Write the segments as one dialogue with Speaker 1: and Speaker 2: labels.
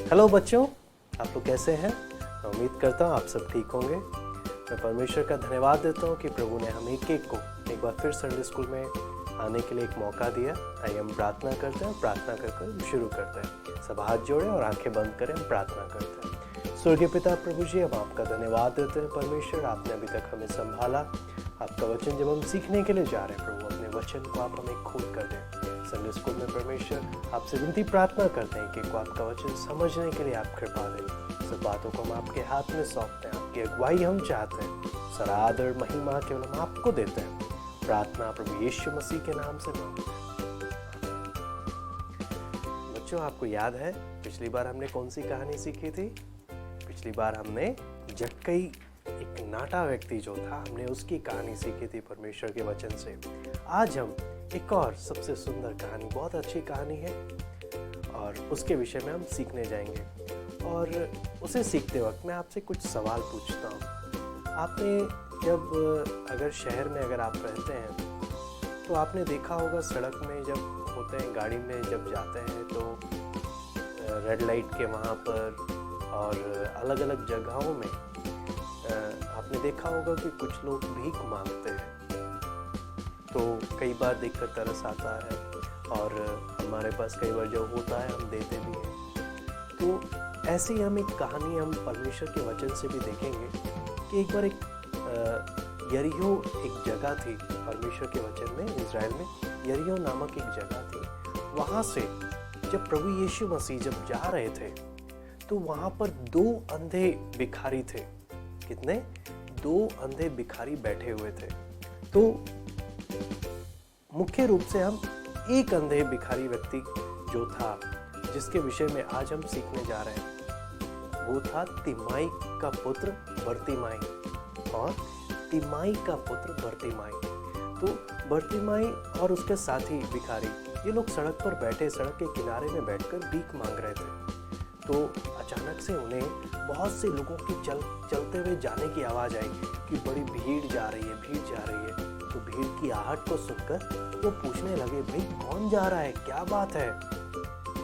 Speaker 1: Hello बच्चों, आप लोग कैसे हैं? मैं उम्मीद करता हूँ आप सब ठीक होंगे। मैं परमेश्वर का धन्यवाद देता हूँ कि प्रभु ने हम एक को एक बार फिर संडे स्कूल में आने के लिए एक मौका दिया। आइए हम प्रार्थना करते हैं, प्रार्थना कर शुरू करते हैं। सब हाथ जोड़ें और आंखें बंद करें, हम प्रार्थना करते हैं। स्वर्गीय पिता प्रभु जी, हम आपका धन्यवाद देते हैं परमेश्वर, आपने अभी तक हमें संभाला। आपका वचन जब हम सीखने के लिए जा रहे हैं प्रभु, अपने वचन को आप हमें खोल कर दें। संडे स्कूल में परमेश्वर आपसे विनती प्रार्थना करते हैं कि आपका वचन समझने के लिए आप कृपा दें। सब बातों को हम आपके हाथ में सौंपते हैं, आपकी अगुवाई हम चाहते हैं। सारा आदर महिमा केवल हम आपको देते हैं। प्रार्थना प्रभु यीशु मसीह के नाम से मांगते हैं। बच्चों, आपको याद है पिछली बार हमने कौन सी कहानी सीखी थी? पिछली बार हमने जक्कई, एक नाटा व्यक्ति जो था, हमने उसकी कहानी सीखी थी परमेश्वर के वचन से। आज हम एक और सबसे सुंदर कहानी, बहुत अच्छी कहानी है, और उसके विषय में हम सीखने जाएंगे। और उसे सीखते वक्त मैं आपसे कुछ सवाल पूछता हूँ। आपने जब अगर शहर में अगर आप रहते हैं तो आपने देखा होगा सड़क में जब होते हैं, गाड़ी में जब जाते हैं तो रेड लाइट के वहाँ पर और अलग अलग जगहों में आपने देखा होगा कि कुछ लोग भीख मांगते हैं। तो कई बार देखकर तरस आता है, और हमारे पास कई बार जो होता है हम देते भी हैं। तो ऐसे ही हम एक कहानी हम परमेश्वर के वचन से भी देखेंगे कि एक बार एक यरीहो एक जगह थी परमेश्वर के वचन में। इज़राइल में यरीहो नामक एक जगह थी। वहाँ से जब प्रभु यीशु मसीह जब जा रहे थे तो वहाँ पर 2 अंधे भिखारी थे। कितने? 2 अंधे भिखारी बैठे हुए थे। तो मुख्य रूप से हम एक अंधे भिखारी व्यक्ति जो था, जिसके विषय में आज हम सीखने जा रहे हैं, वो था तिमाई का पुत्र बर्तिमाई। और तिमाई का पुत्र बर्तिमाई, तो बर्तिमाई और उसके साथी भिखारी, ये लोग सड़क पर बैठे, सड़क के किनारे में बैठकर भीख मांग रहे थे। तो अचानक से उन्हें बहुत से लोगों की चलते हुए जाने की आवाज़ आई कि बड़ी भीड़ जा रही है, भीड़ जा रही है। तो भीड़ की आहट को सुनकर वो पूछने लगे, भाई कौन जा रहा है, क्या बात है?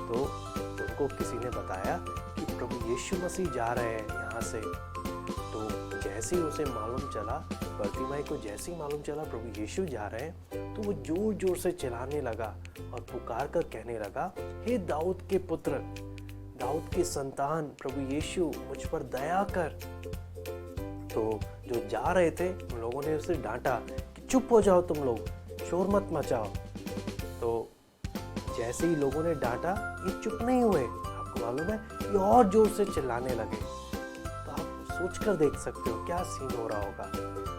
Speaker 1: तो उनको किसी ने बताया कि प्रभु यीशु मसीह जा रहे हैं यहाँ से। तो जैसे ही उसे मालूम चला, बर्तिमाई को जैसे ही मालूम चला प्रभु यीशु जा रहे हैं, तो वो जोर जोर से चिल्लाने लगा और पुकार कर कहने लगा, हे दाऊद के पुत्र, दाऊद की संतान प्रभु यीशु, मुझ पर दया कर। तो जो जा रहे थे उन लोगों ने उसे डांटा कि चुप हो जाओ, तुम लोग शोर मत मचाओ। तो जैसे ही लोगों ने डांटा, ये चुप नहीं हुए। आपको मालूम है, ये और जोर से चिल्लाने लगे। तो आप सोच कर देख सकते हो क्या सीन हो रहा होगा।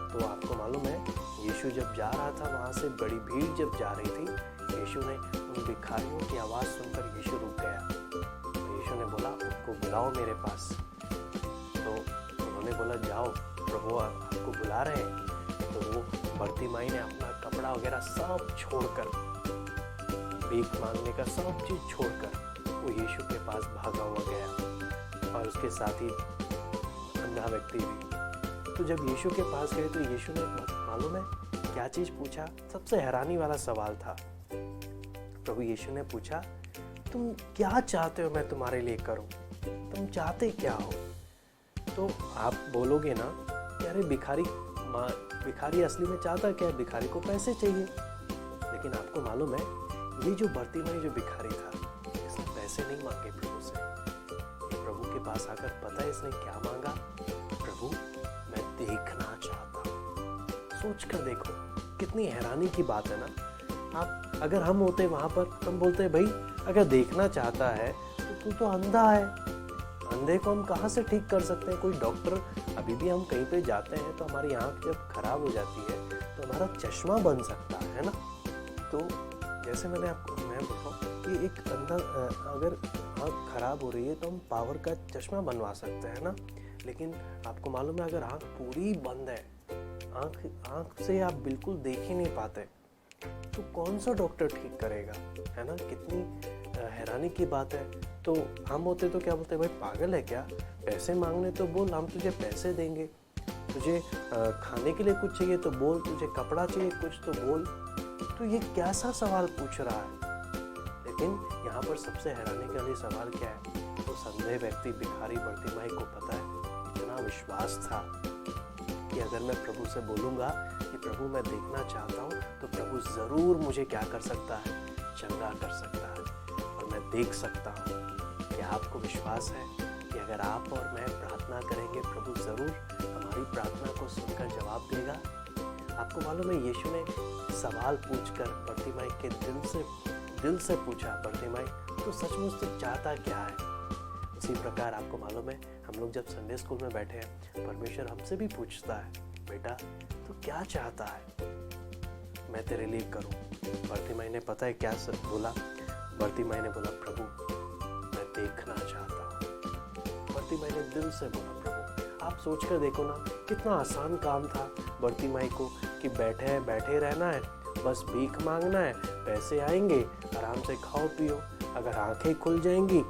Speaker 1: तो आपको मालूम है, यीशु जब जा रहा था, वहाँ से बड़ी भीड़ जब जा रही थी, यीशु ने उन भिखारियों की आवाज़ सुनकर यीशु रुक गया। यीशु ने बोला, उनको बुलाओ मेरे पास। तो उन्होंने बोला, जाओ, प्रभु आपको बुला रहे हैं। तो वो बर्तिमाई ने अपना कपड़ा वगैरह सब छोड़कर, भीख मांगने का सब चीज़ छोड़कर वो यीशु के पास भागा हुआ गया, और उसके साथ ही अंधा व्यक्ति भी। तो जब यीशु के पास गए तो यीशु ने मालूम है क्या चीज़ पूछा? सबसे हैरानी वाला सवाल था। प्रभु यीशु ने पूछा, तुम क्या चाहते हो मैं तुम्हारे लिए करूं? तुम चाहते क्या हो? तो आप बोलोगे ना कि अरे भिखारी असली में चाहता क्या है? भिखारी को पैसे चाहिए। लेकिन आपको मालूम है, ये जो बर्तिमाई जो भिखारी था, इसने पैसे नहीं मांगे प्रभु से। ये प्रभु के पास आकर पता है इसने क्या मांगा? प्रभु, मैं देखना चाहता हूँ। सोच कर देखो, कितनी हैरानी की बात है ना। आप अगर हम होते वहाँ पर, हम बोलते भाई अगर देखना चाहता है तो तू तो अंधा है, अंधे को हम कहाँ से ठीक कर सकते हैं? कोई डॉक्टर, अभी भी हम कहीं पे जाते हैं तो हमारी आँख जब खराब हो जाती है तो हमारा चश्मा बन सकता है ना। तो जैसे मैं बोलता हूँ कि एक अंधा, अगर आँख खराब हो रही है तो हम पावर का चश्मा बनवा सकते हैं ना। लेकिन आपको मालूम है, अगर आँख पूरी बंद है, आँख से आप बिल्कुल देख ही नहीं पाते, तो कौन सा डॉक्टर ठीक करेगा? है ना, कितनी हैरानी की बात है। तो हम होते तो क्या बोलते, भाई पागल है क्या, पैसे मांगने तो बोल, हम तुझे पैसे देंगे। तुझे खाने के लिए कुछ चाहिए तो बोल, तुझे कपड़ा चाहिए कुछ तो बोल। तो ये कैसा सवाल पूछ रहा है? लेकिन यहाँ पर सबसे हैरानी वाली सवाल क्या है? वो उस अंधे व्यक्ति भिखारी बर्तिमाई को पता है, इतना विश्वास था कि अगर मैं प्रभु से बोलूँगा कि प्रभु मैं देखना चाहता हूँ, तो प्रभु ज़रूर मुझे क्या कर सकता है, चंगा कर सकता है और मैं देख सकता हूँ। क्या आपको विश्वास है कि अगर आप और मैं प्रार्थना करेंगे, प्रभु ज़रूर हमारी प्रार्थना को सुनकर जवाब देगा? आपको मालूम है, यीशु ने सवाल पूछकर बर्तिमाई के दिल से पूछा, बर्तिमाई तो सचमुच तो चाहता क्या है? उसी प्रकार आपको मालूम है, हम लोग जब संडे स्कूल में बैठे हैं, परमेश्वर हमसे भी पूछता है, बेटा तू क्या चाहता है मैं तेरे लिए करूं? बर्तिमाई ने पता है क्या बोला? बर्तिमाई ने बोला, प्रभु मैं देखना चाहता हूं। बर्तिमाई ने दिल से बोला, प्रभु। आप सोचकर देखो ना, कितना आसान काम था बर्तिमाई को कि बैठे रहना है, बस भीख मांगना है, पैसे आएंगे, आराम से खाओ पियो। अगर आंखें खुल जाएंगी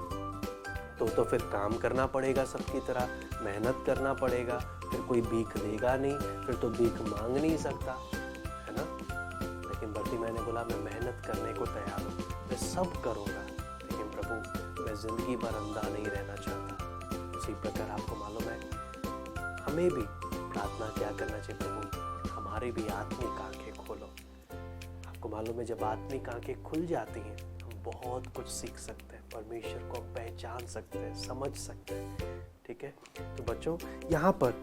Speaker 1: तो फिर काम करना पड़ेगा, सबकी तरह मेहनत करना पड़ेगा, फिर कोई भीख देगा नहीं, फिर तो भीख मांग नहीं सकता, है ना? लेकिन बर्तिमाई ने बोला, मैं मेहनत करने को तैयार हूँ, मैं सब करूँगा, लेकिन प्रभु मैं ज़िंदगी भर अंधा नहीं रहना चाहता। उसी प्रकार आपको मालूम है, हमें भी प्रार्थना क्या करना चाहिए? प्रभु हमारी भी आत्मिक आंखें खोलो। आपको मालूम है, जब आत्मिक आंखें खुल जाती हैं, हम बहुत कुछ सीख सकते हैं, परमेश्वर को पहचान सकते हैं, समझ सकते हैं। ठीक है, तो बच्चों यहाँ पर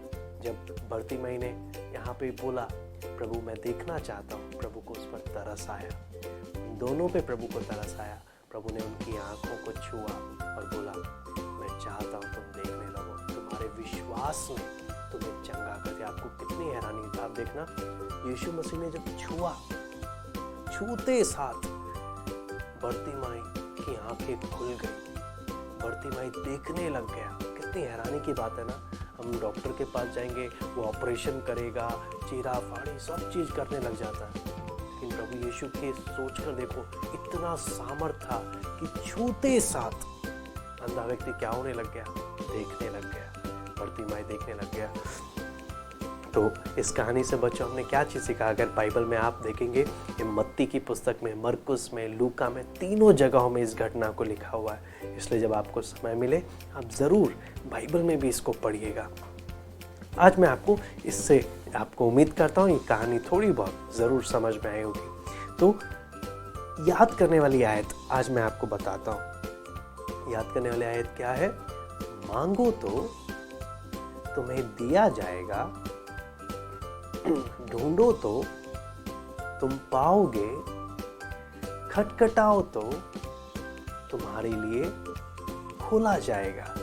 Speaker 1: जब बर्तिमाई ने यहाँ पे बोला, प्रभु मैं देखना चाहता हूँ, प्रभु को उस पर तरस आया, उन दोनों पे प्रभु को तरस आया। प्रभु ने उनकी आंखों को छुआ और बोला, मैं चाहता हूँ तुम देखने लगो, तुम्हारे विश्वास ने तुम्हें चंगा कर दिया। आपको कितनी हैरानी था, आप देखना, यीशु मसीह ने जब छूते साथ बर्तिमाई की आंखें खुल गई, बर्तिमाई देखने लग गया। कितनी हैरानी की बात है ना। हम डॉक्टर के पास जाएंगे, वो ऑपरेशन करेगा, चीरा फाड़ी सब चीज करने लग जाता है, लेकिन प्रभु यीशु के सोचकर देखो, इतना सामर्थ था कि छूते साथ अंधा व्यक्ति क्या होने लग गया, देखने लग गया, बर्तिमाई देखने लग गया। तो इस कहानी से बच्चों हमने क्या चीज़ सीखा? अगर बाइबल में आप देखेंगे, ये मत्ती की पुस्तक में, मरकुस में, लूका में, तीनों जगहों में इस घटना को लिखा हुआ है। इसलिए जब आपको समय मिले, आप ज़रूर बाइबल में भी इसको पढ़िएगा। आज मैं आपको उम्मीद करता हूँ ये कहानी थोड़ी बहुत ज़रूर समझ में आई होगी। तो याद करने वाली आयत आज मैं आपको बताता हूँ। याद करने वाली आयत क्या है? मांगो तो तुम्हें दिया जाएगा, ढूंढो तो तुम पाओगे, खटखटाओ तो तुम्हारे लिए खोला जाएगा।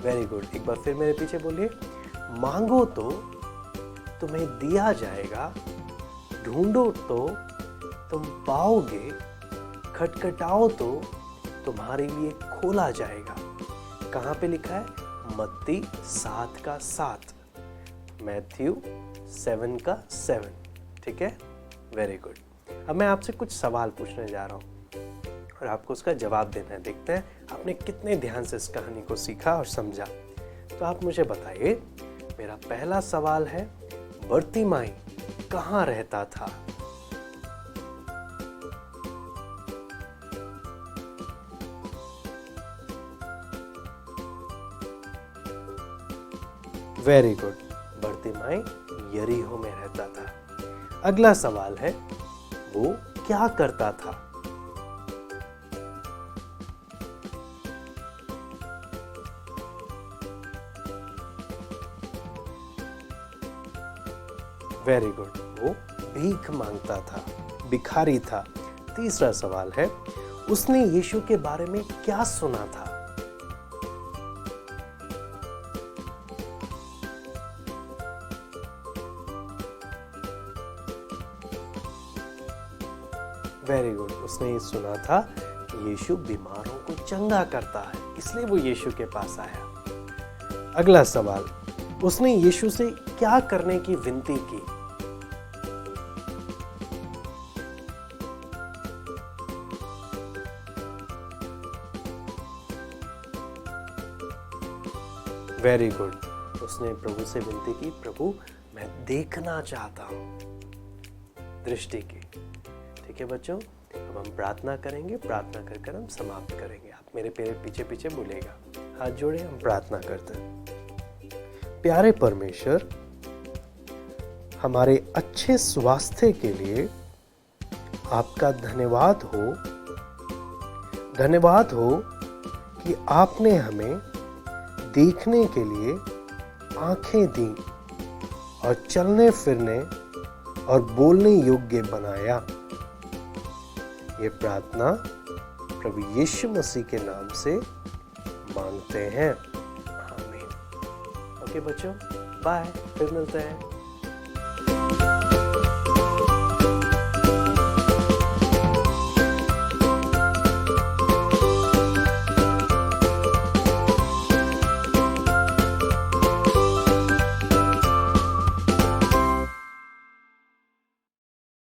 Speaker 1: वेरी गुड, एक बार फिर मेरे पीछे बोलिए। मांगो तो तुम्हें दिया जाएगा, ढूंढो तो तुम पाओगे, खटखटाओ तो तुम्हारे लिए खोला जाएगा। कहाँ पे लिखा है? मत्ती 7:7, मैथ्यू 7:7। ठीक है, वेरी गुड। अब मैं आपसे कुछ सवाल पूछने जा रहा हूँ और आपको उसका जवाब देना है। देखते हैं आपने कितने ध्यान से इस कहानी को सीखा और समझा। तो आप मुझे बताइए, मेरा पहला सवाल है, बर्तिमाई कहाँ रहता था? वेरी गुड, बर्तिमाई यरीहो में रहता था। अगला सवाल है, वो क्या करता था? वेरी गुड, वो भीख मांगता था, भिखारी था। तीसरा सवाल है, उसने यीशु के बारे में क्या सुना था? वेरी गुड, उसने ये सुना था कि यीशु बीमारों को चंगा करता है, इसलिए वो यीशु के पास आया। अगला सवाल, उसने यीशु से क्या करने की विनती की? वेरी गुड, उसने प्रभु से विनती की, प्रभु मैं देखना चाहता हूँ, दृष्टि की। ठीक है बच्चों, अब हम प्रार्थना करेंगे, प्रार्थना कर हम समाप्त करेंगे। आप मेरे पीछे पीछे बोलेगा। हाथ जोड़े हम प्रार्थना करते हैं। प्यारे परमेश्वर, हमारे अच्छे स्वास्थ्य के लिए आपका धन्यवाद हो कि आपने हमें देखने के लिए आंखें दी और चलने फिरने और बोलने योग्य बनाया। ये प्रार्थना प्रभु यीशु मसीह के नाम से मांगते हैं, आमीन। ओके बच्चों, बाय, फिर मिलते हैं।